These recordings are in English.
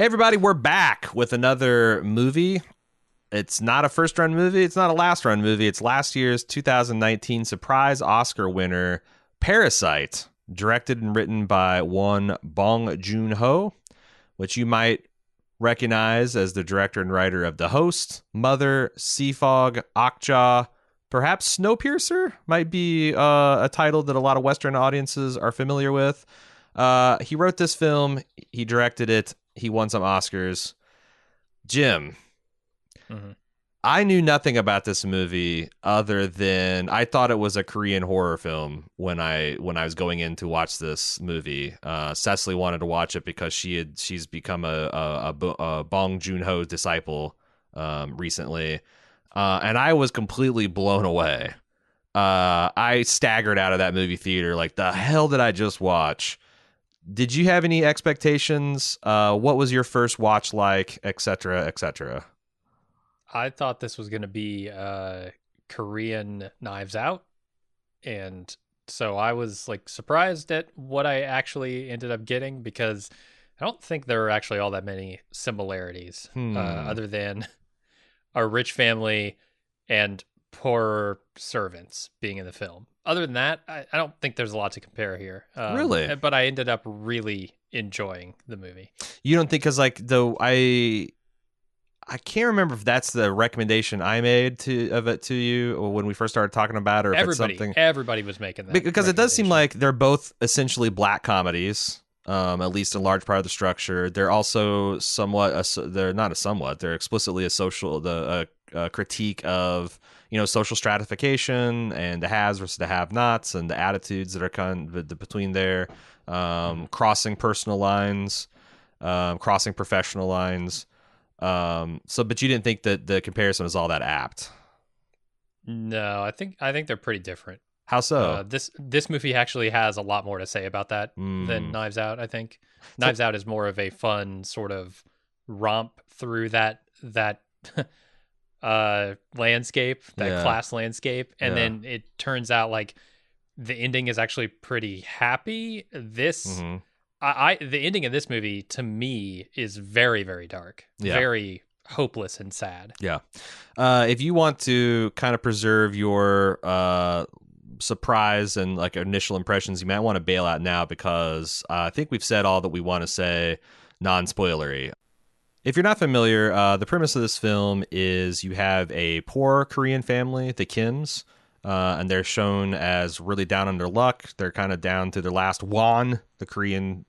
Hey everybody, we're back with another movie. It's not a first run movie, it's not a last run movie. It's last year's 2019 surprise Oscar winner, Parasite, directed and written by one Bong Joon-Ho, which you might recognize as the director and writer of The Host, Mother, Sea Fog, Okja. Perhaps Snowpiercer might be a title that a lot of Western audiences are familiar with. He wrote this film, he directed it, he won some Oscars. Jim, I knew nothing about this movie other than I thought it was a Korean horror film when I was going in to watch this movie. Cecily wanted to watch it because she's become a Bong Joon-Ho disciple recently, and I was completely blown away. I staggered out of that movie theater like, the hell did I just watch? Did you have any expectations? What was your first watch like, etc., etc.? I thought this was going to be Korean Knives Out, and so I was like surprised at what I actually ended up getting, because I don't think there are actually all that many similarities other than a rich family and poor servants being in the film. Other than that, I don't think there's a lot to compare here. Really? But I ended up really enjoying the movie. You don't think, because like, though I can't remember if that's the recommendation I made of it to you or when we first started talking about it, or if it's something everybody was making that, because it does seem like they're both essentially black comedies, at least a large part of the structure. They're also they're explicitly a social critique of, social stratification and the haves versus the have-nots and the attitudes that are between there, crossing personal lines, crossing professional lines. But you didn't think that the comparison was all that apt? No, I think they're pretty different. How so? This movie actually has a lot more to say about that than Knives Out. I think Knives Out is more of a fun sort of romp through that landscape, that class landscape, and then it turns out like the ending is actually pretty happy. The ending of this movie to me is very, very dark, very hopeless and sad. If you want to kind of preserve your surprise and like initial impressions, you might want to bail out now, because I think we've said all that we want to say non-spoilery. If you're not familiar, the premise of this film is you have a poor Korean family, the Kims, and they're shown as really down on their luck. They're kind of down to their last won, the Korean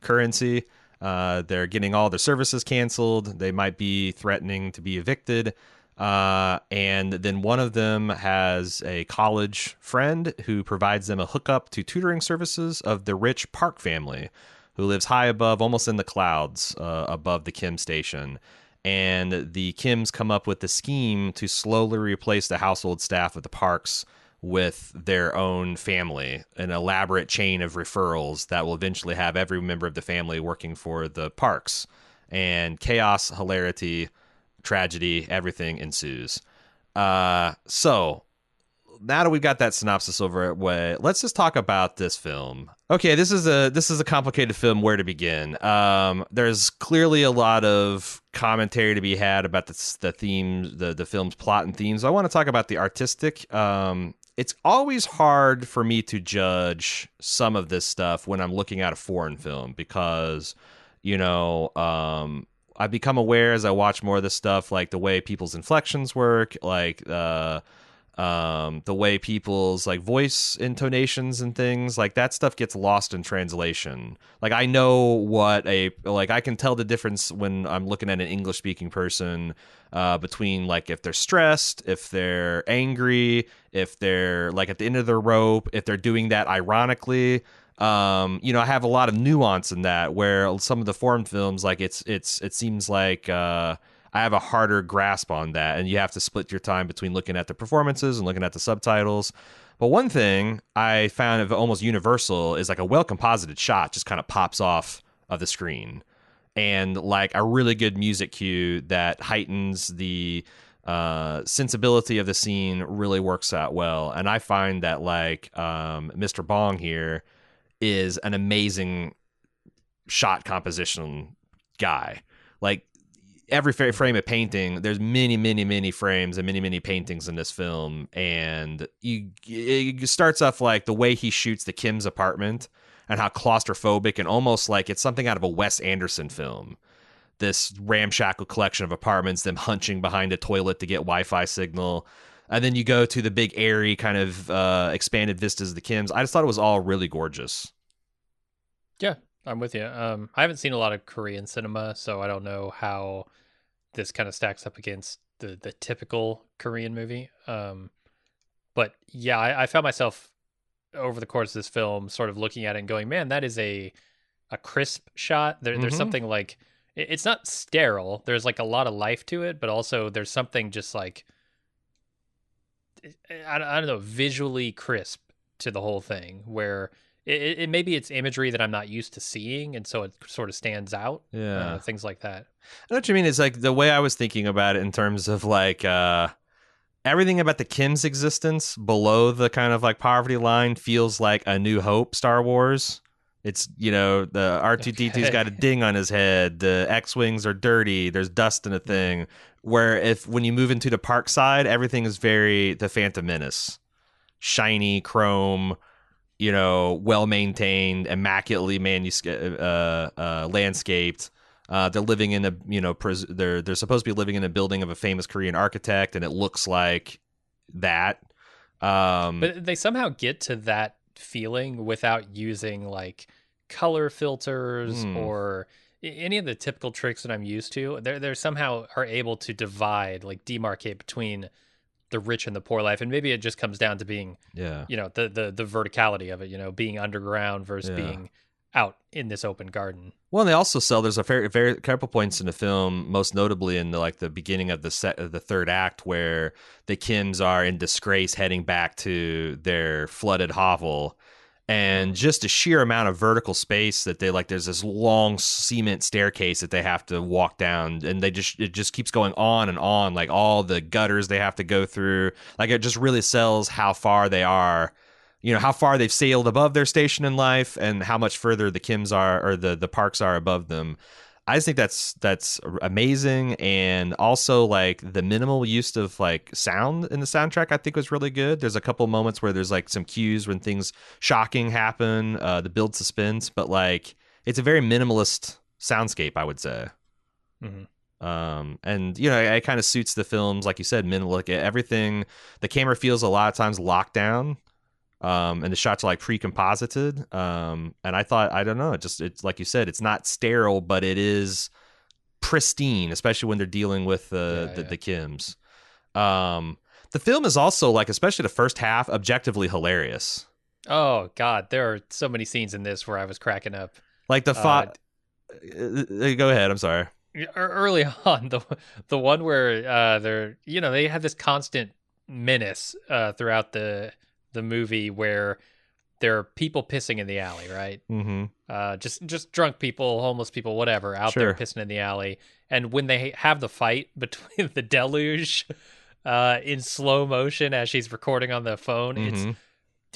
currency. They're getting all their services canceled. They might be threatening to be evicted. And then one of them has a college friend who provides them a hookup to tutoring services of the rich Park family, who lives high above, almost in the clouds, above the Kim station. And the Kims come up with the scheme to slowly replace the household staff of the Parks with their own family, an elaborate chain of referrals that will eventually have every member of the family working for the Parks. And chaos, hilarity, tragedy, everything ensues. So now that we've got that synopsis over way, let's just talk about this film. Okay, this is a complicated film. Where to begin? There's clearly a lot of commentary to be had about the themes, the film's plot and themes. I want to talk about the artistic. It's always hard for me to judge some of this stuff when I'm looking at a foreign film, because, I've become aware as I watch more of this stuff, like the way people's inflections work, like the way people's like voice intonations and things like that stuff gets lost in translation. Like I know I can tell the difference when I'm looking at an English speaking person between like if they're stressed, if they're angry, if they're like at the end of their rope, if they're doing that ironically. I have a lot of nuance in that, where some of the foreign films, like it seems like I have a harder grasp on that, and you have to split your time between looking at the performances and looking at the subtitles. But one thing I found of almost universal is like a well-composited shot just kind of pops off of the screen, and like a really good music cue that heightens the sensibility of the scene really works out well. And I find that like Mr. Bong here is an amazing shot composition guy. Like every frame of painting, there's many frames and many paintings in this film, and it starts off like the way he shoots the Kim's apartment and how claustrophobic and almost like it's something out of a Wes Anderson film. This ramshackle collection of apartments, them hunching behind a toilet to get Wi-Fi signal. And then you go to the big airy kind of expanded vistas of the Kims. I just thought it was all really gorgeous. Yeah, I'm with you. I haven't seen a lot of Korean cinema, so I don't know how this kind of stacks up against the typical Korean movie. But yeah, I found myself over the course of this film sort of looking at it and going, man, that is a crisp shot. There's something like, it's not sterile. There's like a lot of life to it, but also there's something just like, I don't know, visually crisp to the whole thing where it maybe it's imagery that I'm not used to seeing, and so it sort of stands out. Yeah. Things like that. I know what you mean. It's like the way I was thinking about it in terms of like everything about the Kim's existence below the kind of like poverty line feels like A New Hope Star Wars. It's, you know, the R2-D2's got a ding on his head. The X-Wings are dirty. There's dust in a thing. Where when you move into the park side, everything is very the Phantom Menace. Shiny, chrome, you know, well-maintained, immaculately landscaped. They're living in a, you know, they're supposed to be living in a building of a famous Korean architect, and it looks like that. But they somehow get to that feeling without using like color filters or any of the typical tricks that I'm used to. They're somehow are able to divide, like demarcate between the rich and the poor life, and maybe it just comes down to being, you know, the verticality of it, you know, being underground versus being out in this open garden. Well, and they also sell. There's a very couple points in the film, most notably in the beginning of the third act, where the Kims are in disgrace, heading back to their flooded hovel, and just a sheer amount of vertical space that they like. There's this long cement staircase that they have to walk down, and it just keeps going on and on, like all the gutters they have to go through. Like it just really sells how far they are. You know, how far they've sailed above their station in life and how much further the Kims are, or the parks are above them. I just think that's amazing. And also like the minimal use of like sound in the soundtrack, I think was really good. There's a couple moments where there's like some cues when things shocking happen, to build suspense, but like it's a very minimalist soundscape, I would say. And you know, it kind of suits the films, like you said, minimal, like everything. The camera feels a lot of times locked down. And the shots are like pre-composited. And I thought, I don't know, it's like you said, it's not sterile, but it is pristine, especially when they're dealing with the Kims. The film is also like, especially the first half, objectively hilarious. Oh God, there are so many scenes in this where I was cracking up. Like the go ahead. I'm sorry. Early on, the one where they're, you know, they have this constant menace throughout the movie where there are people pissing in the alley, right? Just drunk people, homeless people, whatever, out there pissing in the alley. And when they have the fight between the deluge in slow motion as she's recording on the phone,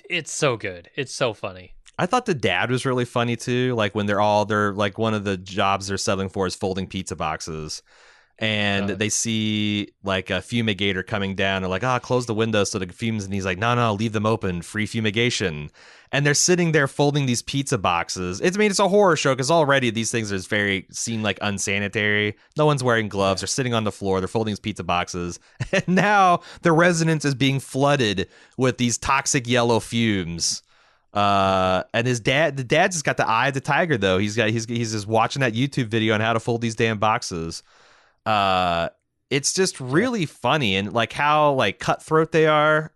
it's so good. It's so funny. I thought the dad was really funny too. Like when they're like, one of the jobs they're settling for is folding pizza boxes. And they see like a fumigator coming down and like, close the window so the fumes. And he's like, no, leave them open. Free fumigation. And they're sitting there folding these pizza boxes. It's a horror show because already these things seem like unsanitary. No one's wearing gloves. They're sitting on the floor. They're folding these pizza boxes. And now the residence is being flooded with these toxic yellow fumes. And the dad just got the eye of the tiger though. He's just watching that YouTube video on how to fold these damn boxes. It's just really funny, and like how like cutthroat they are.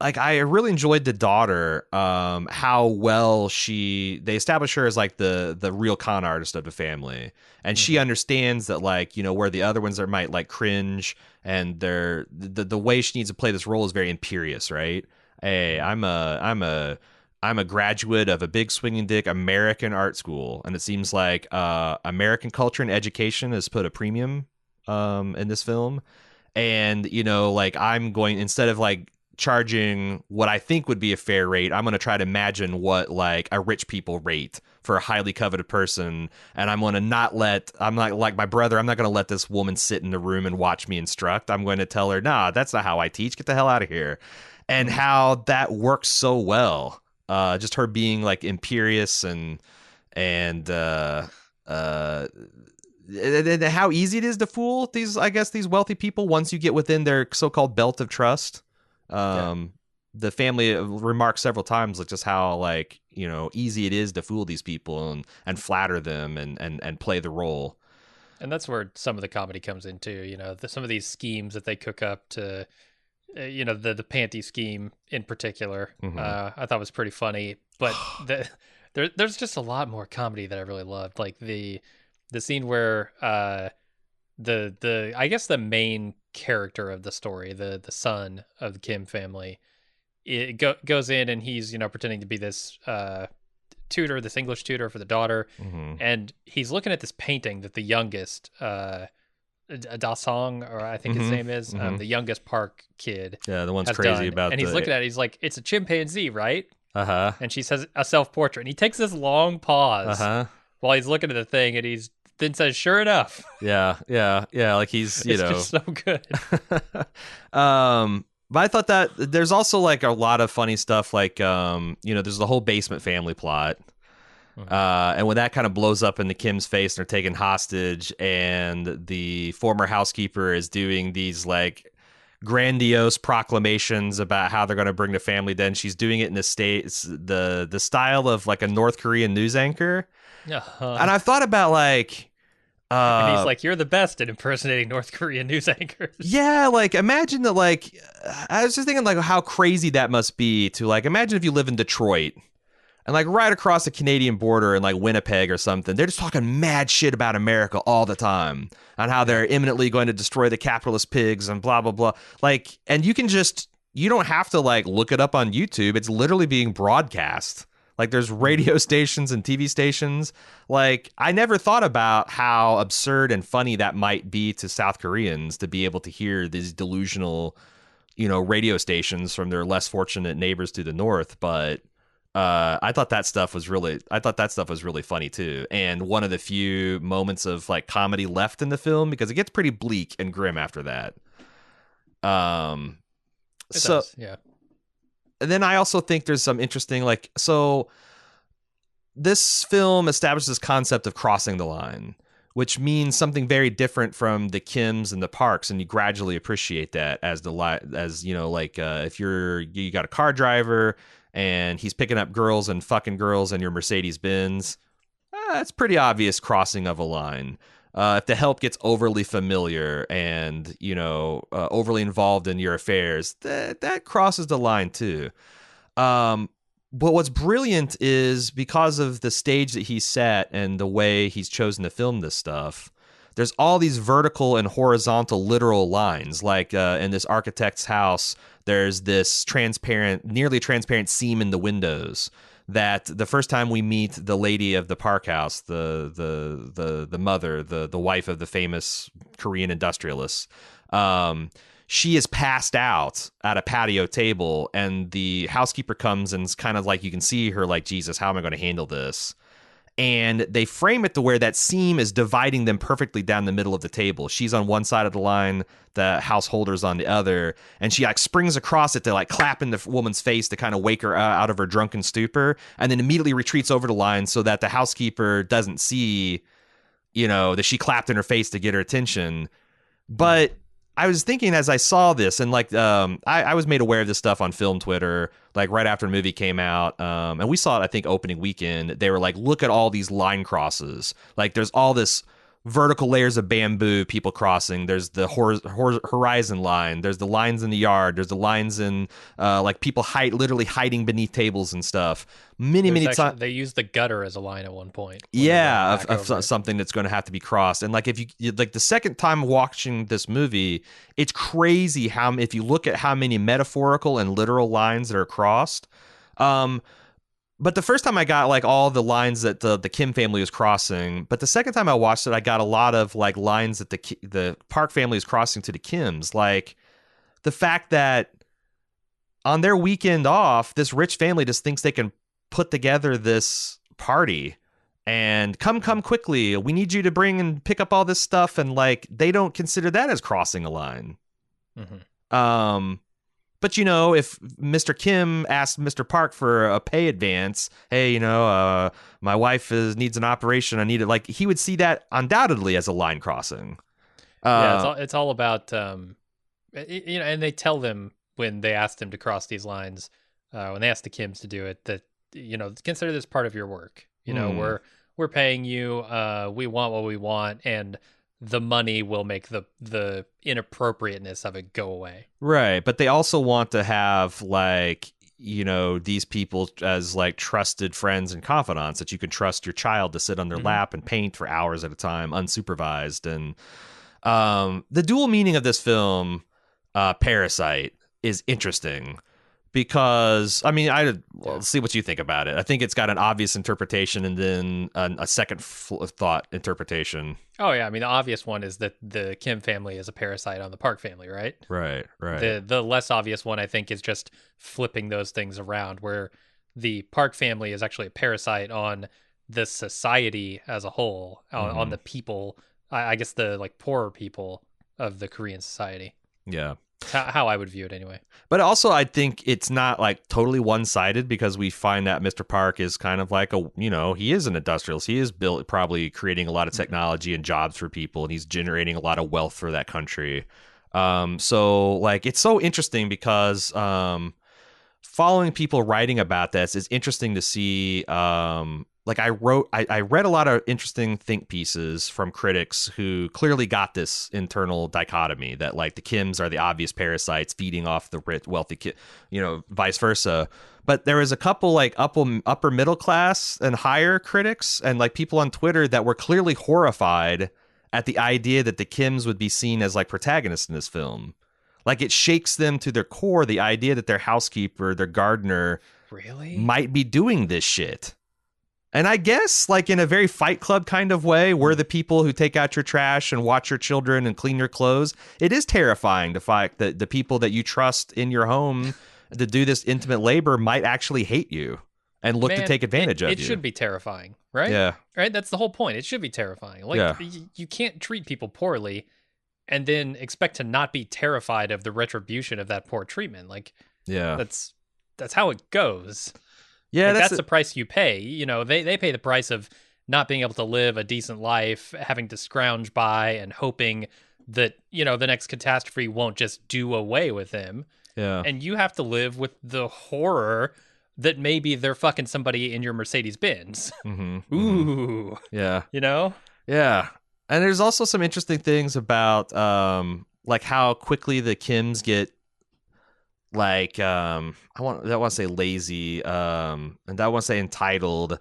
Like I really enjoyed the daughter, how well they establish her as like the real con artist of the family, and she understands that, like, you know, where the other ones might like cringe, and the way she needs to play this role is very imperious, right? Hey, I'm a graduate of a big swinging dick American art school, and it seems like American culture and education has put a premium in this film. And, you know, like I'm going, instead of like charging what I think would be a fair rate. I'm going to try to imagine what like a rich people rate for a highly coveted person. And I'm going to I'm not like my brother. I'm not going to let this woman sit in the room and watch me instruct. I'm going to tell her, nah, that's not how I teach. Get the hell out of here. And Mhm. how that works so well. Just her being like imperious and uh and how easy it is to fool these, I guess, these wealthy people once you get within their so-called belt of trust. Yeah. um the family remarks several times like just how like easy it is to fool these people and flatter them and play the role. And that's where some of the comedy comes into, some of these schemes that they cook up to, the panty scheme in particular, Hmm. I thought was pretty funny. But there's just a lot more comedy that I really loved, like the scene where the I guess the main character of the story, the son of the Kim family, goes in and he's pretending to be this tutor, this English tutor for the daughter, Hmm. and he's looking at this painting that the youngest Dasong, or I think his Hmm. name is, Hmm. the youngest Park kid Yeah, the one's has crazy done, about and he's the. looking at it. He's like, "It's a chimpanzee, right?" Uh-huh. And she says, "A self-portrait." And he takes this long pause Uh-huh. while he's looking at the thing, and he's then says, "Sure enough." Yeah, like he's It's just so good. But I thought that there's also like a lot of funny stuff like there's the whole basement family plot. Mhm. And when that kind of blows up into Kim's face and they're taken hostage, and the former housekeeper is doing these like grandiose proclamations about how they're going to bring the family, then she's doing it in the style of like a North Korean news anchor. And Uh-huh. I've thought about like And he's uh like, "You're the best at impersonating North Korean news anchors." yeah, like imagine that, like I was just thinking like how crazy that must be to like imagine if you live in Detroit and like right across the Canadian border in like Winnipeg or something, they're just talking mad shit about America all the time and how Yeah. they're imminently going to destroy the capitalist pigs and blah blah blah. Like, and you don't have to like look it up on YouTube. It's literally being broadcast. Like there's Mhm. radio stations and TV stations. Like I never thought about how absurd and funny that might be to South Koreans to be able to hear these delusional, radio stations from their less fortunate neighbors to the north. But I thought that stuff was really funny too, and one of the few moments of like comedy left in the film because it gets pretty bleak and grim after that. Um, It so does. Yeah. and then I also think there's some interesting like so this film establishes this concept of crossing the line, which means something very different from the Kims and the Parks, and you gradually appreciate that as like if you got a car driver and he's picking up girls and fucking girls in your Mercedes Benz, it's pretty obvious crossing of a line. If the help gets overly familiar and overly involved in your affairs, that crosses the line too. Um, but what's brilliant is because of the stage that he's set and the way he's chosen to film this stuff, there's all these vertical and horizontal literal lines. Like in this architect's house, there's this nearly transparent seam in the windows. That the first time we meet the lady of the park house, the mother, the wife of the famous Korean industrialist, she is passed out at a patio table, and the housekeeper comes and it's kind of like you can see her like, Jesus, how am I going to handle this? And they frame it to where that seam is dividing them perfectly down the middle of the table. She's on one side of the line, the householder's on the other, and she like springs across it to like clap in the woman's face to kind of wake her out of her drunken stupor, and then immediately retreats over the line so that the housekeeper doesn't see, that she clapped in her face to get her attention. Mhm. But I was thinking as I saw this, and like I was made aware of this stuff on film Twitter, like right after the movie came out, and we saw it I think opening weekend. They were like, look at all these line crosses. Like there's all this vertical layers of bamboo people crossing. There's the horizon line. There's the lines in the yard. There's the lines in like people literally hiding beneath tables and stuff. Many There's many actually times. they use the gutter as a line at one point when they're going Yeah, back over it. something that's going to have to be crossed. And like if like the second time watching this movie, it's crazy how if you look at how many metaphorical and literal lines that are crossed. Um, but the first time I got like all the lines that the Kim family was crossing, but the second time I watched it, I got a lot of like lines that the Park family is crossing to the Kims, like the fact that on their weekend off, this rich family just thinks they can put together this party and come quickly. We need you to bring and pick up all this stuff. And like, they don't consider that as crossing a line. But if Mr. Kim asked Mr. Park for a pay advance, hey, my wife needs an operation. I need it. Like, he would see that undoubtedly as a line crossing. It's all about, and they tell them when they asked him to cross these lines, when they asked the Kims to do it, that, consider this part of your work. We're paying you, we want what we want, and the money will make the inappropriateness of it go away. Right. But they also want to have like, these people as like trusted friends and confidants that you can trust your child to sit on their lap and paint for hours at a time, unsupervised. And the dual meaning of this film, Parasite, is interesting because, I mean, I'll see what you think about it. I think it's got an obvious interpretation and then a second thought interpretation. Oh, yeah. I mean, the obvious one is that the Kim family is a parasite on the Park family, right? Right. The less obvious one, I think, is just flipping those things around, where the Park family is actually a parasite on the society as a whole, on the people, I guess the like poorer people of the Korean society. Yeah. How I would view it anyway. But also, I think it's not like totally one-sided, because we find that Mr. Park is kind of like he is an industrialist. He is probably creating a lot of technology and jobs for people, and he's generating a lot of wealth for that country. So like, it's so interesting because following people writing about this is interesting to see. Like I read a lot of interesting think pieces from critics who clearly got this internal dichotomy that like the Kims are the obvious parasites feeding off the rich, wealthy kid, vice versa. But there was a couple like upper middle class and higher critics and like people on Twitter that were clearly horrified at the idea that the Kims would be seen as like protagonists in this film. Like, it shakes them to their core, the idea that their housekeeper, their gardener, really might be doing this shit. And I guess, like, in a very Fight Club kind of way, we're the people who take out your trash and watch your children and clean your clothes. It is terrifying to find that the people that you trust in your home to do this intimate labor might actually hate you and look to take advantage of you. It should be terrifying, right? Yeah. Right? That's the whole point. It should be terrifying. Like, you can't treat people poorly and then expect to not be terrified of the retribution of that poor treatment. Like, that's how it goes. Yeah, like, that's the price you pay. They pay the price of not being able to live a decent life, having to scrounge by and hoping that, the next catastrophe won't just do away with them. Yeah. And you have to live with the horror that maybe they're fucking somebody in your Mercedes Benz. Mm-hmm. Ooh. Yeah. Yeah. And there's also some interesting things about like how quickly the Kims get like I want to say lazy and I want to say entitled,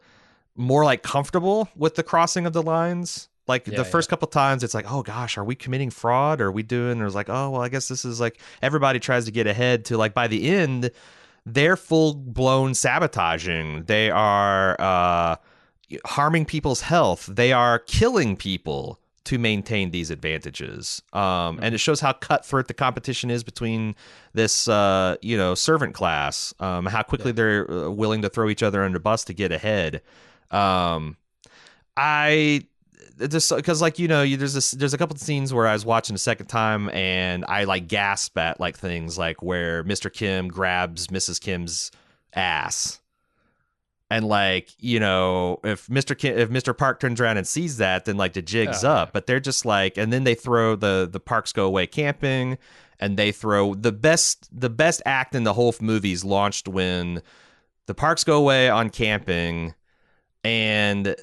more like comfortable with the crossing of the lines. Like the first couple times it's like, oh gosh, are we committing fraud? Are we doing? Or it's like, oh well, I guess this is like everybody tries to get ahead, to like by the end they're full blown sabotaging. They are harming people's health. They are killing people to maintain these advantages. And it shows how cutthroat the competition is between this, servant class, how quickly they're willing to throw each other under the bus to get ahead. I just, because like, there's a couple of scenes where I was watching the second time and I like gasp at like things like where Mr. Kim grabs Mrs. Kim's ass. And like, if Mr. Park turns around and sees that, then like the jig's up. But they're just like, and then they throw the Parks go away camping, and they throw the best act in the whole movie's launched when the Parks go away on camping. And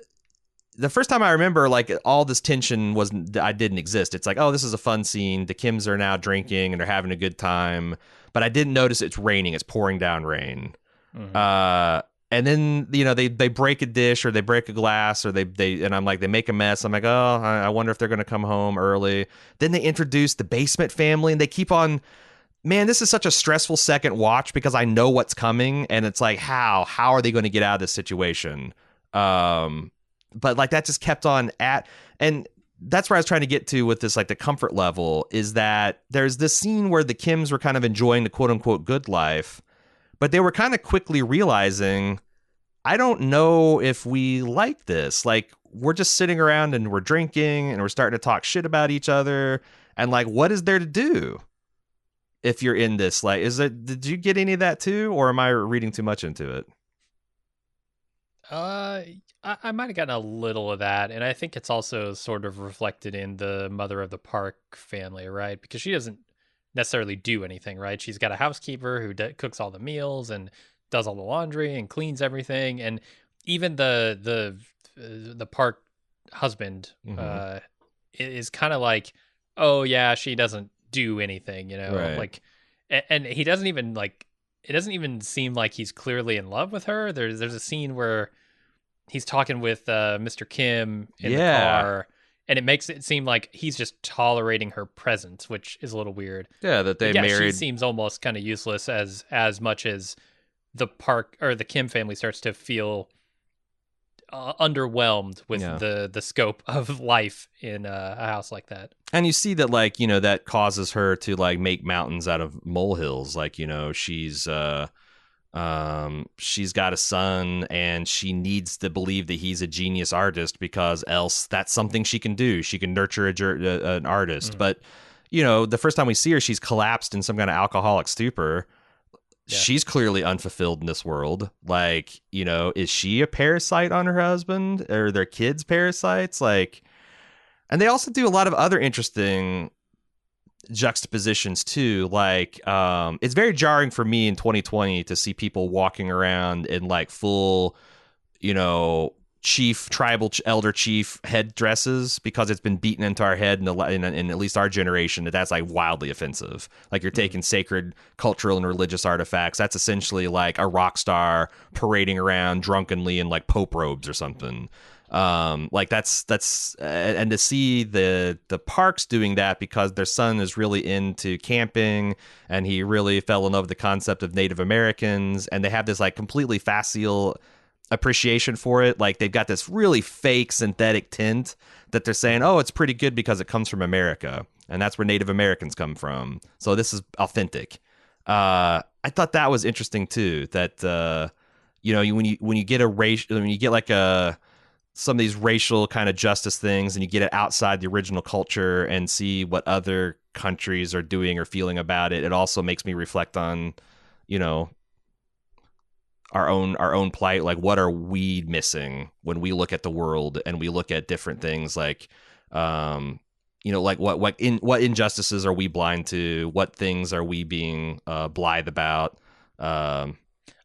the first time I remember, like, all this tension didn't exist. It's like, oh, this is a fun scene. The Kims are now drinking and they're having a good time. But I didn't notice it's raining. It's pouring down rain. Mm-hmm. And then, they break a dish or they break a glass or and I'm like, they make a mess. I'm like, oh, I wonder if they're going to come home early. Then they introduce the basement family and they keep on, man, this is such a stressful second watch because I know what's coming. And it's like, how are they going to get out of this situation? But like that just kept on and that's where I was trying to get to with this, like the comfort level is that there's this scene where the Kims were kind of enjoying the quote unquote good life. but they were kind of quickly realizing, I don't know if we like this. Like, we're just sitting around and we're drinking and we're starting to talk shit about each other. And like, what is there to do if you're in this? Like, did you get any of that too? Or am I reading too much into it? Uh, I might have gotten a little of that, and I think it's also sort of reflected in the mother of the Park family, right? Because she doesn't necessarily do anything, right? She's got a housekeeper who cooks all the meals and does all the laundry and cleans everything, and even the Park husband Mm-hmm. is kind of like, oh yeah, she doesn't do anything, Right. like, and he doesn't even like. It doesn't even seem like he's clearly in love with her. There's a scene where he's talking with Mr. Kim in the Yeah. car, and it makes it seem like he's just tolerating her presence, which is a little weird. Yeah. That they But yeah, she married. seems almost kind of useless as much as the Park or the Kim family starts to feel underwhelmed with Yeah. the scope of life in a house like that. And you see that, like, that causes her to like make mountains out of molehills. Like, she's got a son and she needs to believe that he's a genius artist, because else that's something she can do. She can nurture an artist. Mm, But the first time we see her, she's collapsed in some kind of alcoholic stupor. yeah. She's clearly unfulfilled in this world. Like, is she a parasite on her husband? Or their kids parasites? Like, and they also do a lot of other interesting juxtapositions too. Like, it's very jarring for me in 2020 to see people walking around in like full, you know, tribal elder chief headdresses, because it's been beaten into our head in at least our generation that's like wildly offensive. Like, you're Mm. taking sacred cultural and religious artifacts. That's essentially like a rock star parading around drunkenly in like pope robes or something. Like, that's and to see the Parks doing that because their son is really into camping and he really fell in love with the concept of Native Americans, and they have this like completely facile appreciation for it. Like, they've got this really fake synthetic tint that they're saying, Mm. oh, it's pretty good because it comes from America, and that's where Native Americans come from, so this is authentic. I thought that was interesting too, that when you get a race, when you get like a some of these racial kind of justice things and you get it outside the original culture and see what other countries are doing or feeling about it, it also makes me reflect on, you know, our own plight. Like, what are we missing when we look at the world and we look at different things? Like, like what injustices are we blind to? What things are we being blithe about? Um,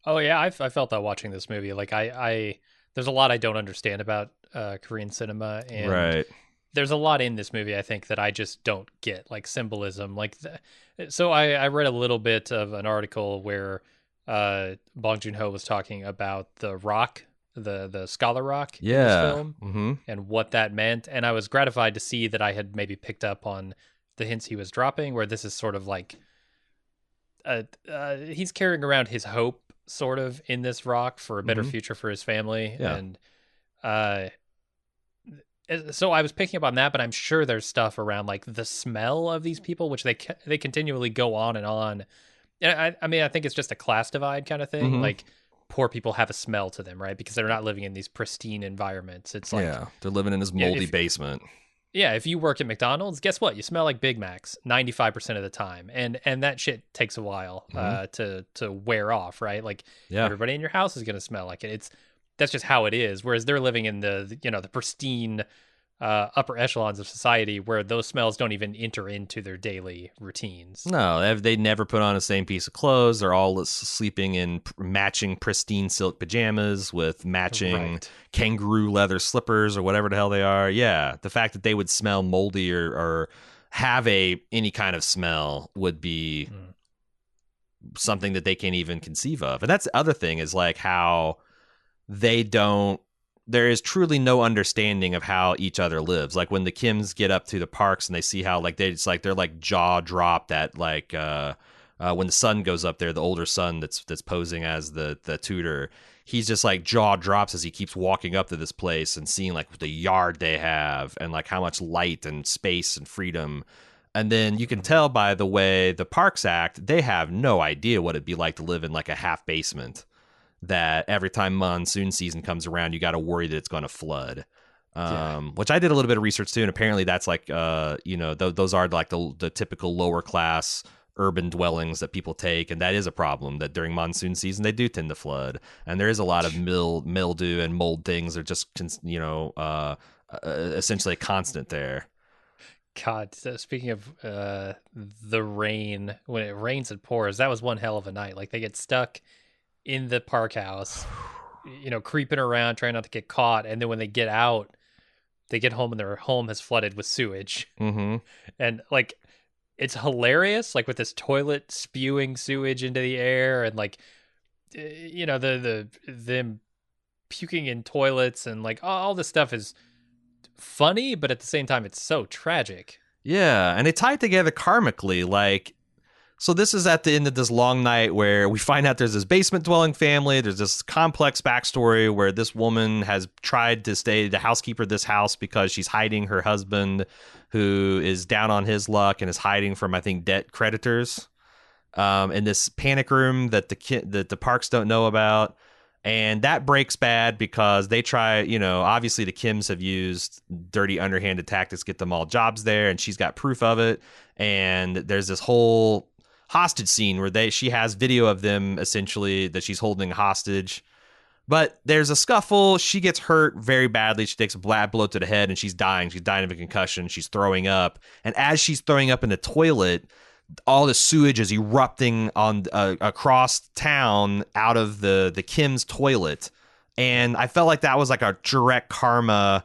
Oh yeah, I felt that watching this movie. Like I there's a lot I don't understand about Korean cinema, and right. there's a lot in this movie I think that I just don't get, like symbolism. So I read a little bit of an article where Bong Joon-Ho was talking about the rock, the scholar rock in this Yeah. film, Mm-hmm. and what that meant, and I was gratified to see that I had maybe picked up on the hints he was dropping, where this is sort of like he's carrying around his hope sort of in this rock for a better Mm-hmm. future for his family, Yeah. and uh so I was picking up on that, but I'm sure there's stuff around like the smell of these people, which they continually go on and on. And I mean, I think it's just a class divide kind of thing. Mm-hmm. Like, poor people have a smell to them, right? Because they're not living in these pristine environments. It's like, Yeah. They're living in this yeah, moldy if basement. yeah, if you work at McDonald's, guess what? You smell like Big Macs 95% of the time, and that shit takes a while Mm-hmm. to wear off, right? Like, Yeah. everybody in your house is gonna smell like it. That's just how it is. Whereas they're living in the pristine upper echelons of society where those smells don't even enter into their daily routines. No, they never put on the same piece of clothes. They're all sleeping in matching pristine silk pajamas with matching Right. kangaroo leather slippers or whatever the hell they are. Yeah, the fact that they would smell moldy or have any kind of smell would be Mm. something that they can't even conceive of. And that's the other thing, is like how they don't there is truly no understanding of how each other lives. Like, when the Kims get up to the Parks and they see how like they're like jaw dropped at like when the son goes up there, the older son that's posing as the tutor, he's just like jaw drops as he keeps walking up to this place and seeing like the yard they have and like how much light and space and freedom. And then you can Mhm. tell by the way the parks act, they have no idea what it'd be like to live in like a half basement. That every time monsoon season comes around, you got to worry that it's going to flood. Yeah. Which I did a little bit of research too, and apparently that's like, those are like the typical lower class urban dwellings that people take, and that is a problem. That during monsoon season they do tend to flood, and there is a lot of mildew and mold things. Are just essentially a constant there. God, so speaking of the rain, when it rains and pours, that was one hell of a night. Like they get stuck in the park house, creeping around, trying not to get caught. And then when they get out, they get home and their home has flooded with sewage. Mm-hmm. And like, it's hilarious, like with this toilet spewing sewage into the air and like, them puking in toilets and like all this stuff is funny, but at the same time, it's so tragic. Yeah, and they tie it together karmically. Like, so this is at the end of this long night where we find out there's this basement dwelling family. There's this complex backstory where this woman has tried to stay the housekeeper of this house because she's hiding her husband, who is down on his luck and is hiding from, I think, debt creditors, in this panic room that the parks don't know about. And that breaks bad because they try, obviously the Kims have used dirty, underhanded tactics to get them all jobs there, and she's got proof of it. And there's this whole hostage scene where she has video of them essentially that she's holding hostage. But there's a scuffle. She gets hurt very badly. She takes a bad blow to the head and she's dying. She's dying of a concussion. She's throwing up. And as she's throwing up in the toilet, all the sewage is erupting on across town out of the Kim's toilet. And I felt like that was like a direct karma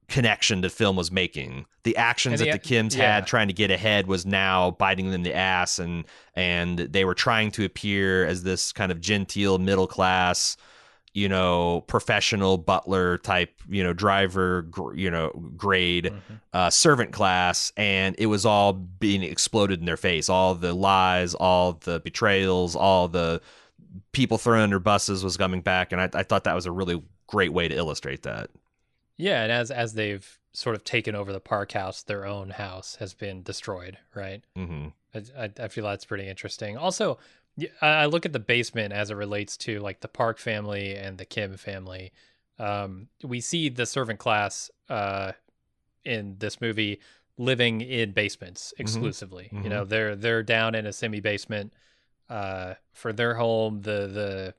connection the film was making. The actions that the Kims yeah. had trying to get ahead was now biting them in the ass, and they were trying to appear as this kind of genteel middle class, professional butler type, driver, grade, servant class. And it was all being exploded in their face. All the lies, all the betrayals, all the people thrown under buses was coming back. And I thought that was a really great way to illustrate that. Yeah, and as they've sort of taken over the park house, their own house has been destroyed, right? Mm-hmm. I feel that's pretty interesting. Also, I look at the basement as it relates to like the Park family and the Kim family. We see the servant class in this movie living in basements exclusively. Mm-hmm. They're down in a semi basement for their home. The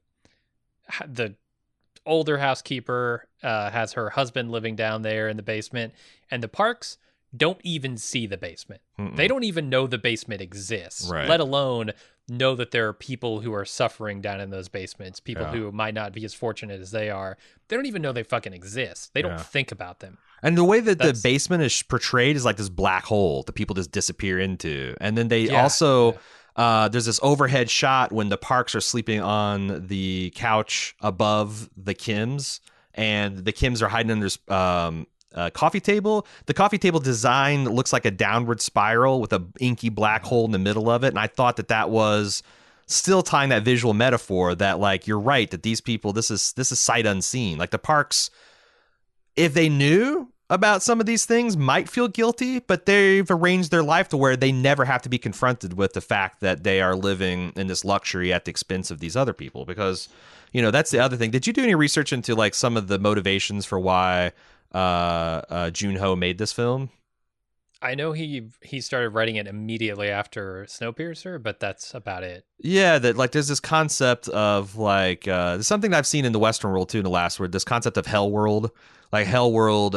older housekeeper has her husband living down there in the basement, and the Parks don't even see the basement. Mm-mm. They don't even know the basement exists, Right. let alone know that there are people who are suffering down in those basements, people Yeah. who might not be as fortunate as they are. They don't even know they fucking exist. They don't Yeah. think about them. And the way that That's- the basement is portrayed is like this black hole that people just disappear into. And then they Yeah, also, there's this overhead shot when the Parks are sleeping on the couch above the Kims, and the Kims are hiding under coffee table. The coffee table design looks like a downward spiral with a inky black hole in the middle of it. And I thought that was still tying that visual metaphor that, like, you're right, that these people, this is sight unseen. Like the Parks, if they knew about some of these things, might feel guilty, but they've arranged their life to where they never have to be confronted with the fact that they are living in this luxury at the expense of these other people. Because, that's the other thing. Did you do any research into like some of the motivations for why Joon-Ho made this film? I know he started writing it immediately after Snowpiercer, but that's about it. Yeah, that like there's this concept of like there's something that I've seen in the Western world too in the last word. This concept of Hellworld. Like Hellworld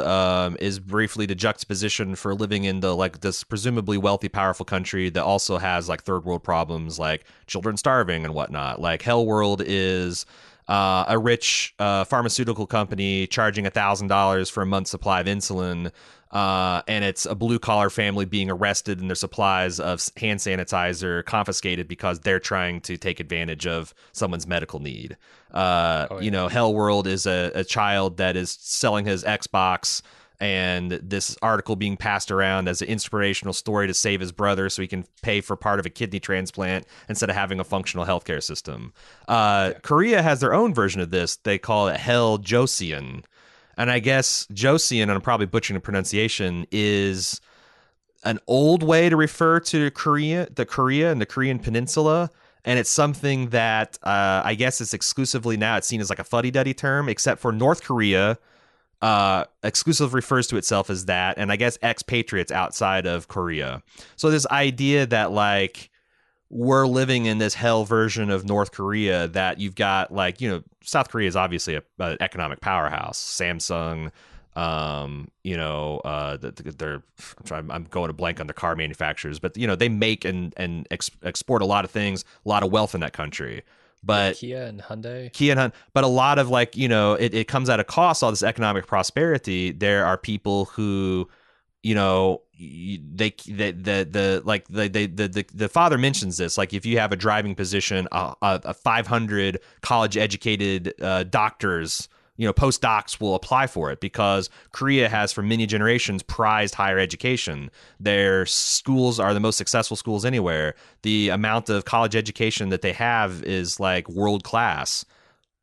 is briefly the juxtaposition for living in the like this presumably wealthy, powerful country that also has like third world problems like children starving and whatnot. Like Hellworld is a rich pharmaceutical company charging $1,000 for a month's supply of insulin. And it's a blue collar family being arrested and their supplies of hand sanitizer confiscated because they're trying to take advantage of someone's medical need. Hellworld is a child that is selling his Xbox, and this article being passed around as an inspirational story to save his brother so he can pay for part of a kidney transplant instead of having a functional healthcare system. Korea has their own version of this. They call it Hell Joseon. And I guess Joseon, and I'm probably butchering the pronunciation, is an old way to refer to Korea and the Korean Peninsula, and it's something that I guess it's exclusively now it's seen as like a fuddy-duddy term, except for North Korea. Exclusive refers to itself as that, and I guess expatriates outside of Korea. So this idea that like we're living in this hell version of North Korea, that you've got like, South Korea is obviously an economic powerhouse. Samsung, they're I'm going to blank on the car manufacturers, but they make and export a lot of things, a lot of wealth in that country. Yeah, But Kia and Hyundai. but a lot of like, it comes at a cost, all this economic prosperity. There are people who, the father mentions this, like if you have a driving position, a 500 college educated doctors, postdocs will apply for it because Korea has for many generations prized higher education. Their schools are the most successful schools anywhere. The amount of college education that they have is like world class.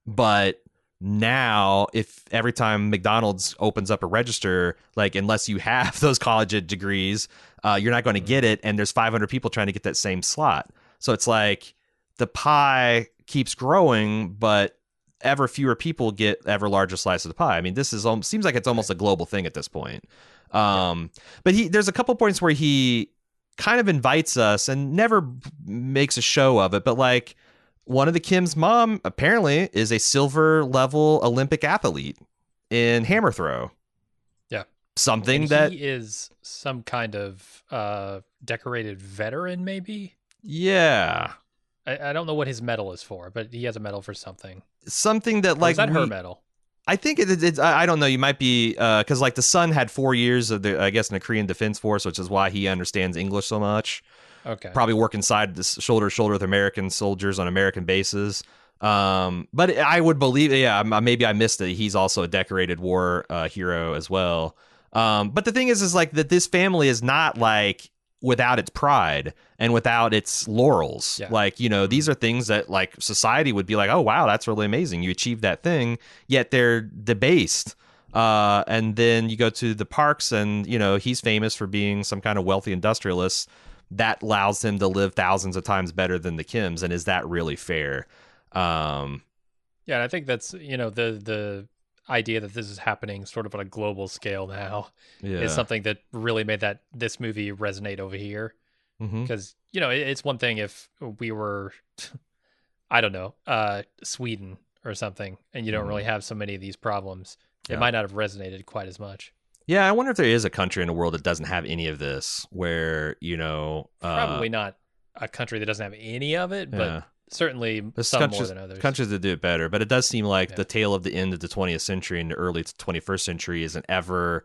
But now, if every time McDonald's opens up a register, like unless you have those college degrees, you're not going to get it. And there's 500 people trying to get that same slot. So it's like the pie keeps growing, but ever fewer people get ever larger slice of the pie. I mean, this seems like it's almost a global thing at this point. But there's a couple points where he kind of invites us and never makes a show of it, but like one of the Kim's mom apparently is a silver level Olympic athlete in hammer throw. Yeah. Something and that he is some kind of decorated veteran, maybe? Yeah. I don't know what his medal is for, but he has a medal for something. Something that Or like is that her medal? I think it's I don't know. You might be because like the son had 4 years of I guess in the Korean Defense Force, which is why he understands English so much. Okay. Probably working shoulder to shoulder with American soldiers on American bases. But I would believe, maybe I missed it. He's also a decorated war hero as well. But the thing is like that this family is not like without its pride and without its laurels. Yeah. Like, these are things that like society would be like, oh, wow, that's really amazing. You achieved that thing, yet they're debased. And then you go to the parks and, he's famous for being some kind of wealthy industrialist that allows him to live thousands of times better than the Kims. And is that really fair? Yeah, and I think that's, the idea that this is happening sort of on a global scale now is something that really made this movie resonate over here. Because, it's one thing if we were, I don't know, Sweden or something, and you don't really have so many of these problems. It might not have resonated quite as much. Yeah, I wonder if there is a country in the world that doesn't have any of this, where, probably not a country that doesn't have any of it, but certainly some more than others. Countries that do it better, but it does seem like the tail of the end of the 20th century and the early 21st century is an ever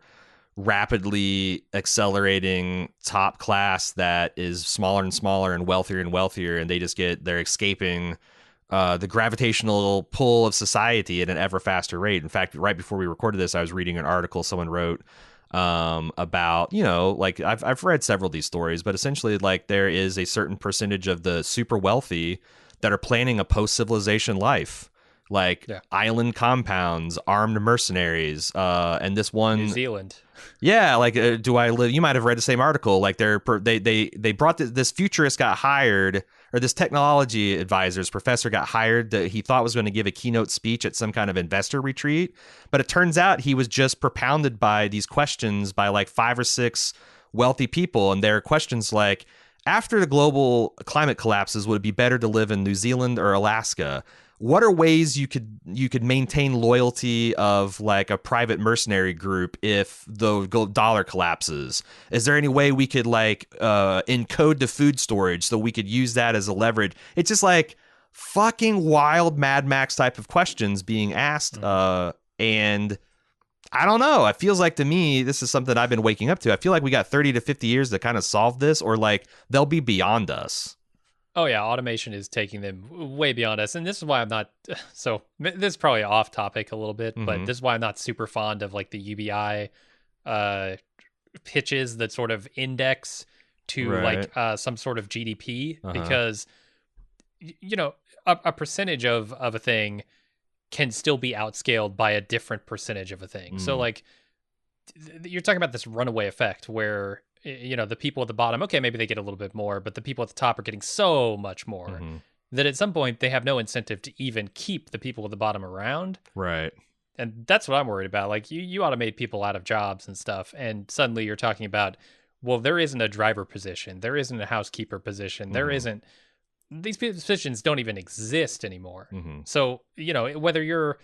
rapidly accelerating top class that is smaller and smaller and wealthier, and they're escaping the gravitational pull of society at an ever faster rate. In fact, right before we recorded this, I was reading an article someone wrote about, like I've read several of these stories, but essentially like there is a certain percentage of the super wealthy that are planning a post-civilization life, like island compounds, armed mercenaries, and this one New Zealand. Yeah, like do I live? You might have read the same article. Like they brought this futurist got hired, or this technology advisor's professor got hired that he thought was going to give a keynote speech at some kind of investor retreat, but it turns out he was just propounded by these questions by like 5 or 6 wealthy people, and their questions like, after the global climate collapses, would it be better to live in New Zealand or Alaska? What are ways you could maintain loyalty of like a private mercenary group if the dollar collapses? Is there any way we could like encode the food storage so we could use that as a leverage? It's just like fucking wild Mad Max type of questions being asked. And I don't know. It feels like to me, this is something I've been waking up to. I feel like we got 30 to 50 years to kind of solve this, or like they'll be beyond us. Oh yeah, automation is taking them way beyond us, and this is why I'm not. So this is probably off topic a little bit, but this is why I'm not super fond of like the UBI pitches that sort of index to like some sort of GDP, because a percentage of a thing can still be outscaled by a different percentage of a thing. So like you're talking about this runaway effect where the people at the bottom, okay, maybe they get a little bit more, but the people at the top are getting so much more that at some point they have no incentive to even keep the people at the bottom around. Right. And that's what I'm worried about. Like, you automate people out of jobs and stuff, and suddenly you're talking about, well, there isn't a driver position, there isn't a housekeeper position, there isn't. These positions don't even exist anymore. So, whether you're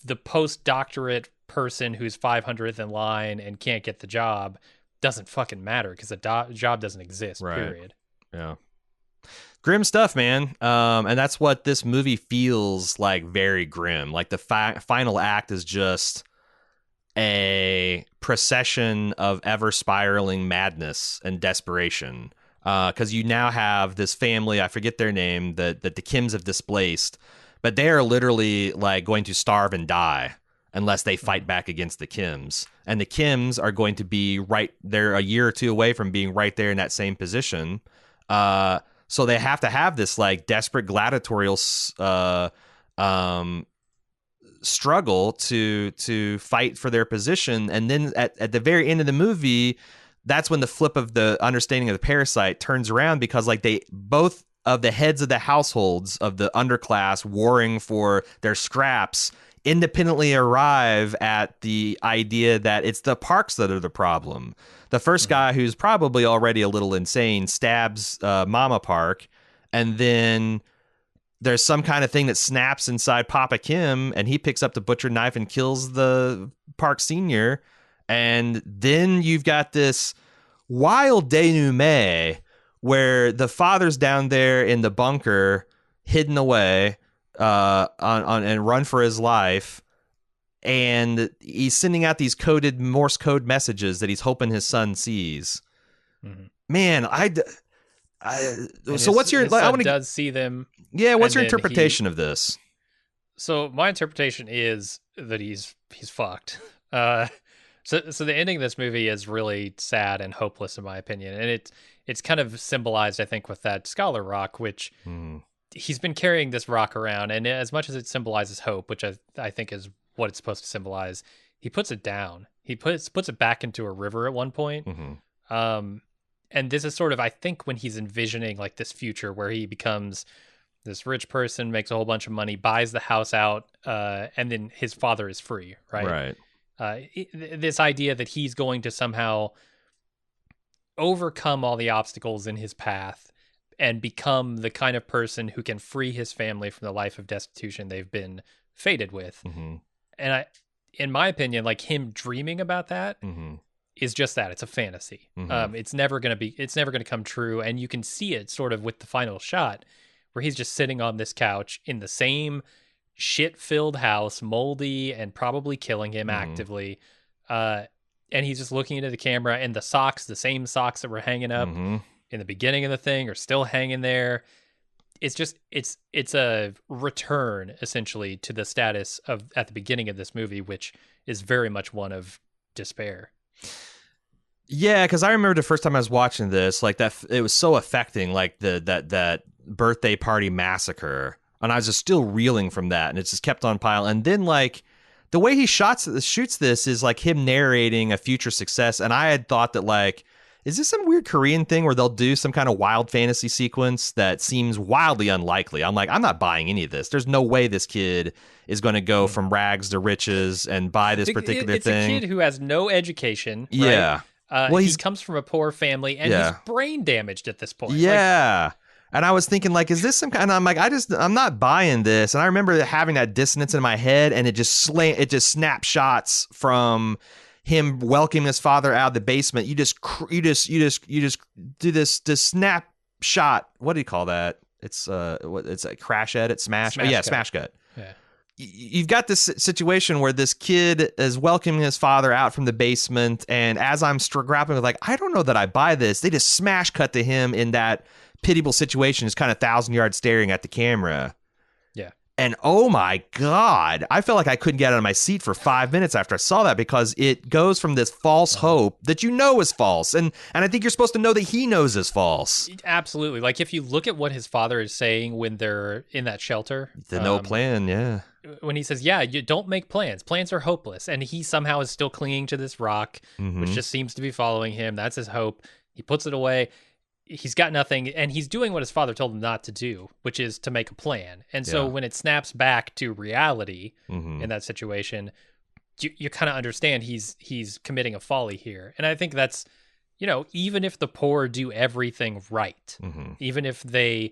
the postdoctorate person who's 500th in line and can't get the job, doesn't fucking matter because the job doesn't exist, period. Yeah. Grim stuff, man. And that's what this movie feels like, very grim. Like the final act is just a procession of ever spiraling madness and desperation. Because you now have this family, I forget their name, that the Kims have displaced, but they are literally like going to starve and die unless they fight back against the Kims. And the Kims are going to be they're a year or two away from being right there in that same position. So they have to have this like desperate gladiatorial struggle to fight for their position. And then at the very end of the movie, that's when the flip of the understanding of the parasite turns around, because like both of the heads of the households of the underclass warring for their scraps independently arrive at the idea that it's the parks that are the problem. The first guy, who's probably already a little insane, stabs Mama Park, and then there's some kind of thing that snaps inside Papa Kim, and he picks up the butcher knife and kills the Park senior. And then you've got this wild denouement where the father's down there in the bunker, hidden away, and run for his life, and he's sending out these coded Morse code messages that he's hoping his son sees. Man, so what's your? His son does see them. Yeah, what's your interpretation of this? So my interpretation is that he's fucked. So the ending of this movie is really sad and hopeless, in my opinion, and it's kind of symbolized, I think, with that Scholar Rock, which he's been carrying this rock around, and as much as it symbolizes hope, which I think is what it's supposed to symbolize, he puts it down. He puts it back into a river at one point. And this is sort of, I think, when he's envisioning like this future where he becomes this rich person, makes a whole bunch of money, buys the house out, and then his father is free, right? This idea that he's going to somehow overcome all the obstacles in his path and become the kind of person who can free his family from the life of destitution they've been fated with. And in my opinion, like, him dreaming about that is just that. It's a fantasy. It's never going to come true. And you can see it sort of with the final shot where he's just sitting on this couch in the same shit-filled house, moldy and probably killing him actively. And he's just looking into the camera, and the same socks that were hanging up in the beginning of the thing are still hanging there. It's just, it's a return essentially to the status of at the beginning of this movie, which is very much one of despair. Yeah, because I remember the first time I was watching this, like that, it was so affecting, like that birthday party massacre, and I was just still reeling from that, and it just kept on piling. And then like the way he shoots this is like him narrating a future success, and I had thought that like, is this some weird Korean thing where they'll do some kind of wild fantasy sequence that seems wildly unlikely? I'm like, I'm not buying any of this. There's no way this kid is going to go from rags to riches and buy this particular thing. It's a kid who has no education. Right? Yeah. Well, he comes from a poor family, and he's brain damaged at this point. Yeah. And I was thinking, like, is this some kind of, I'm like, I'm not buying this. And I remember having that dissonance in my head, and it just snapshots from him welcoming his father out of the basement. You just do this snapshot. What do you call that? It's it's a crash edit, smash cut. Yeah. You've got this situation where this kid is welcoming his father out from the basement, and as I'm grappling with, like, I don't know that I buy this, they just smash cut to him in that pitiable situation, is kind of 1,000-yard staring at the camera. Yeah. And oh my God, I felt like I couldn't get out of my seat for 5 minutes after I saw that, because it goes from this false hope that you know is false. And I think you're supposed to know that he knows is false. Absolutely. Like, if you look at what his father is saying when they're in that shelter. The no plan, yeah. when he says, "Yeah, you don't make plans. Plans are hopeless," and he somehow is still clinging to this rock, which just seems to be following him. That's his hope. He puts it away. He's got nothing, and he's doing what his father told him not to do, which is to make a plan. And so when it snaps back to reality in that situation, you kind of understand he's committing a folly here. And I think that's, even if the poor do everything right, even if they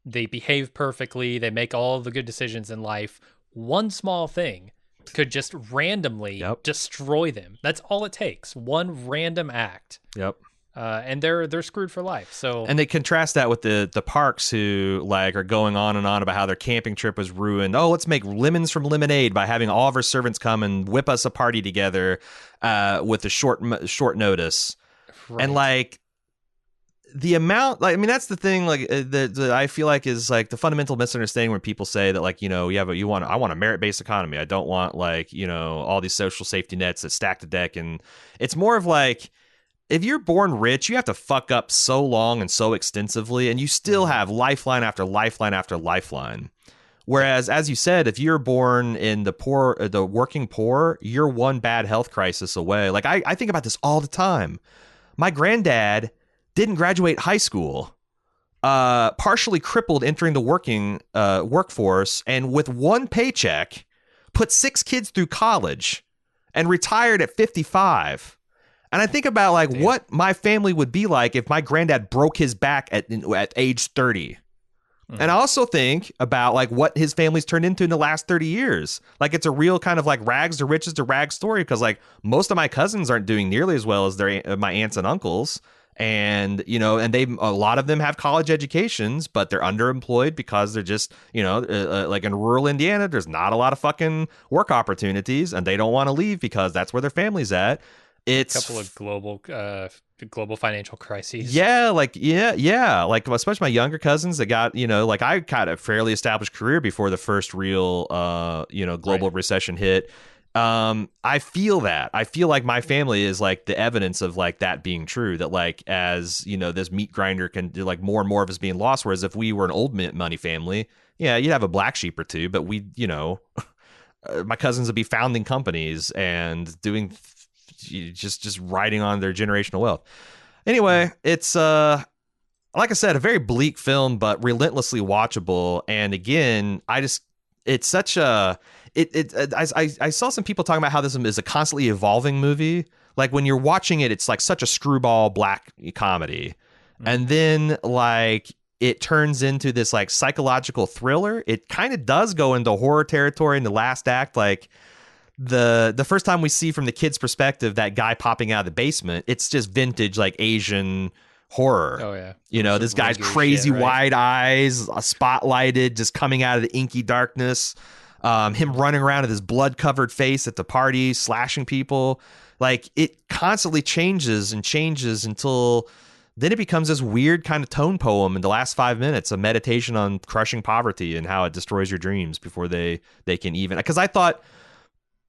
behave perfectly, they make all of the good decisions in life, one small thing could just randomly destroy them. That's all it takes. One random act. Yep. And they're screwed for life. So, and they contrast that with the Parks, who like are going on and on about how their camping trip was ruined. Oh, let's make lemons from lemonade by having all of our servants come and whip us a party together with a short notice. right. And like the amount, like, I mean, that's the thing. Like the I feel like is like the fundamental misunderstanding when people say that, like, I want a merit-based economy. I don't want, like, all these social safety nets that stack the deck. And it's more of like, if you're born rich, you have to fuck up so long and so extensively, and you still have lifeline after lifeline after lifeline. Whereas, as you said, if you're born in the working poor, you're one bad health crisis away. Like, I think about this all the time. My granddad didn't graduate high school, partially crippled entering the workforce, and with one paycheck, put 6 kids through college and retired at 55. And I think about, like, what my family would be like if my granddad broke his back at age 30. And I also think about, like, what his family's turned into in the last 30 years. Like, it's a real kind of like rags to riches to rags story, because, like, most of my cousins aren't doing nearly as well as my aunts and uncles. And, and a lot of them have college educations, but they're underemployed because they're just, like in rural Indiana, there's not a lot of fucking work opportunities, and they don't want to leave because that's where their family's at. It's a couple of global financial crises. Yeah, like like especially my younger cousins that got, like, I got a fairly established career before the first real global recession hit. I feel that. I feel like my family is like the evidence of, like, that being true, that, like, as this meat grinder can do, like, more and more of us being lost. Whereas if we were an old money family, yeah, you'd have a black sheep or two, but we, my cousins would be founding companies and doing just riding on their generational wealth. Anyway, it's like I said, a very bleak film, but relentlessly watchable. And again, it's such a I saw some people talking about how this is a constantly evolving movie. Like, when you're watching it, it's like such a screwball black comedy, and then, like, it turns into this, like, psychological thriller. It kind of does go into horror territory in the last act. Like, the first time we see from the kid's perspective that guy popping out of the basement, it's just vintage, like, Asian horror. Oh yeah. This guy's crazy wide eyes, spotlighted, just coming out of the inky darkness. Him running around with his blood covered face at the party, slashing people. Like, it constantly changes and changes until then it becomes this weird kind of tone poem in the last 5 minutes, a meditation on crushing poverty and how it destroys your dreams before they can even. Because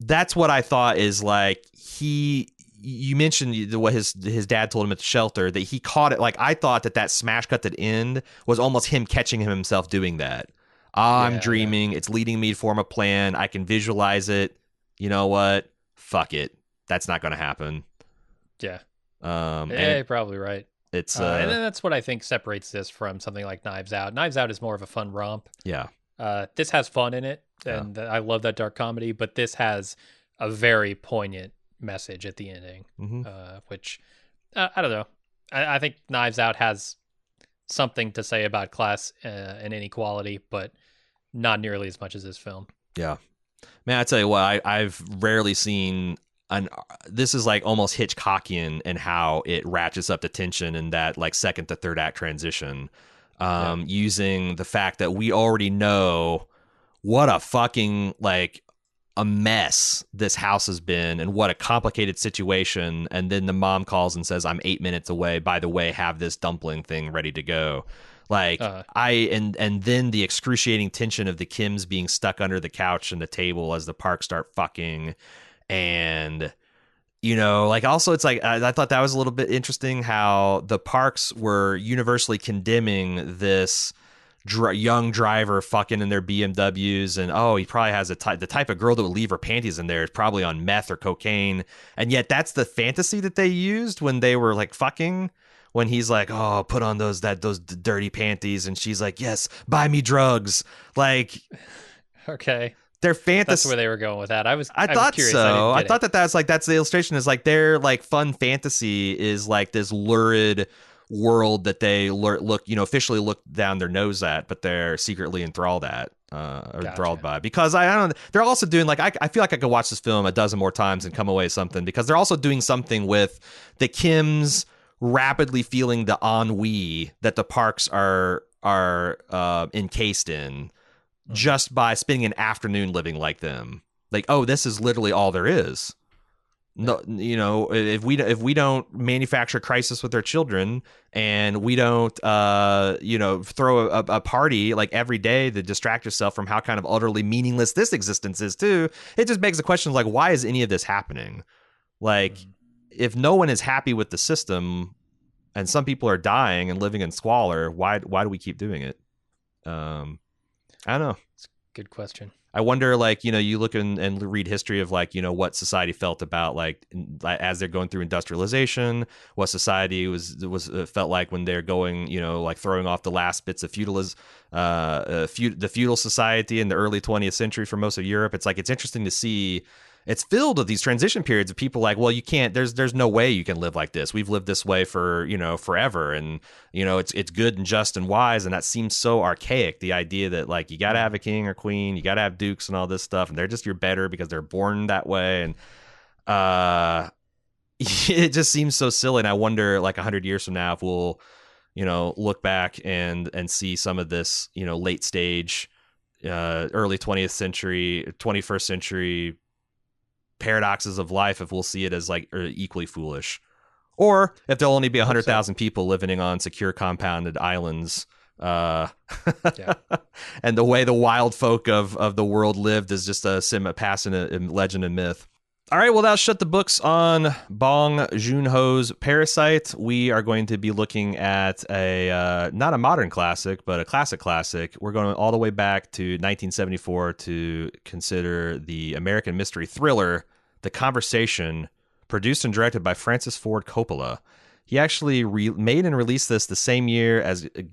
that's what I thought is, like, you mentioned what his dad told him at the shelter, that he caught it. Like, I thought that smash cut at the end was almost him catching himself doing that. I'm dreaming. Yeah. It's leading me to form a plan. I can visualize it. You know what? Fuck it. That's not going to happen. Yeah. You're probably right. It's and then that's what I think separates this from something like Knives Out. Knives Out is more of a fun romp. Yeah. This has fun in it, and I love that dark comedy, but this has a very poignant message at the ending, which I don't know. I think Knives Out has something to say about class and inequality, but not nearly as much as this film. Yeah. Man, I tell you what, I've rarely seen this is like almost Hitchcockian in how it ratchets up the tension in that, like, second to third act transition, using the fact that we already know what a fucking, like, a mess this house has been and what a complicated situation. And then the mom calls and says, I'm 8 minutes away. By the way, have this dumpling thing ready to go. Like, and then the excruciating tension of the Kims being stuck under the couch and the table as the Parks start fucking. And, like, also it's like, I thought that was a little bit interesting how the Parks were universally condemning this young driver fucking in their BMWs, and oh, he probably has the type of girl that would leave her panties in there is probably on meth or cocaine, and yet that's the fantasy that they used when they were like fucking. When he's like, "Oh, put on those dirty panties," and she's like, "Yes, buy me drugs." Like Okay. their That's fantasy. where they were going with that. I was I I was thought curious. I so. didn't I get thought it. that that's the illustration is like their like fun fantasy is like this lurid world that they look officially look down their nose at, but they're secretly enthralled at or enthralled Gotcha. by because I don't. They're also doing like I feel like I could watch this film a dozen more times and come away with something because they're also doing something with the Kims rapidly feeling the ennui that the Parks are encased in Hmm. just by spending an afternoon living like them. Like, oh, this is literally all there is. Yeah. No, if we don't manufacture crisis with our children and we don't throw a party like every day to distract yourself from how kind of utterly meaningless this existence is too, it just begs the question like, why is any of this happening? Like, Hmm. if no one is happy with the system and some people are dying and living in squalor, why do we keep doing it? I don't know. It's a good question. I wonder, like, you look and read history of, like, what society felt about, like, as they're going through industrialization, what society was felt like when they're going, like throwing off the last bits of the feudal society in the early 20th century for most of Europe. It's like, it's interesting to see. It's filled with these transition periods of people like, well, you can't, there's no way you can live like this. We've lived this way for, forever. And, it's good and just and wise. And that seems so archaic. The idea that like, you got to have Hmm. a king or queen, you got to have dukes and all this stuff. And they're just your better because they're born that way. And, it just seems so silly. And I wonder like 100 years from now, if we'll, look back and see some of this, late stage, early 20th century, 21st century paradoxes of life, if we'll see it as like equally foolish, or if there'll only be I hope so. 100,000 people living on secure compounded islands. Uh, Yeah. and the way the wild folk of the world lived is just a passing legend and myth. All right, well, that'll shut the books on Bong Joon-Ho's Parasite. We are going to be looking at a not a modern classic, but a classic. We're going all the way back to 1974 to consider the American mystery thriller, The Conversation, produced and directed by Francis Ford Coppola. He actually made and released this the same year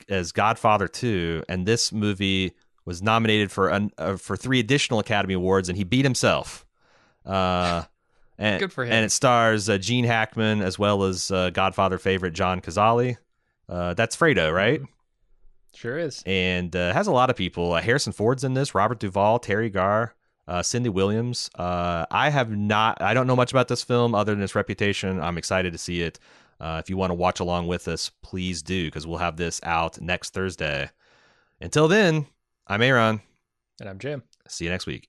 as Godfather 2, and this movie was nominated for 3 additional Academy Awards, and he beat himself. Uh, and Good for and him. it stars Gene Hackman as well as Godfather favorite John Cazale. That's Fredo, right? Hmm. Sure is. And has a lot of people. Harrison Ford's in this. Robert Duvall, Terry Garr, Cindy Williams. I don't know much about this film other than its reputation. I'm excited to see it. If you want to watch along with us, please do, because we'll have this out next Thursday. Until then, I'm Aaron. And I'm Jim. See you next week.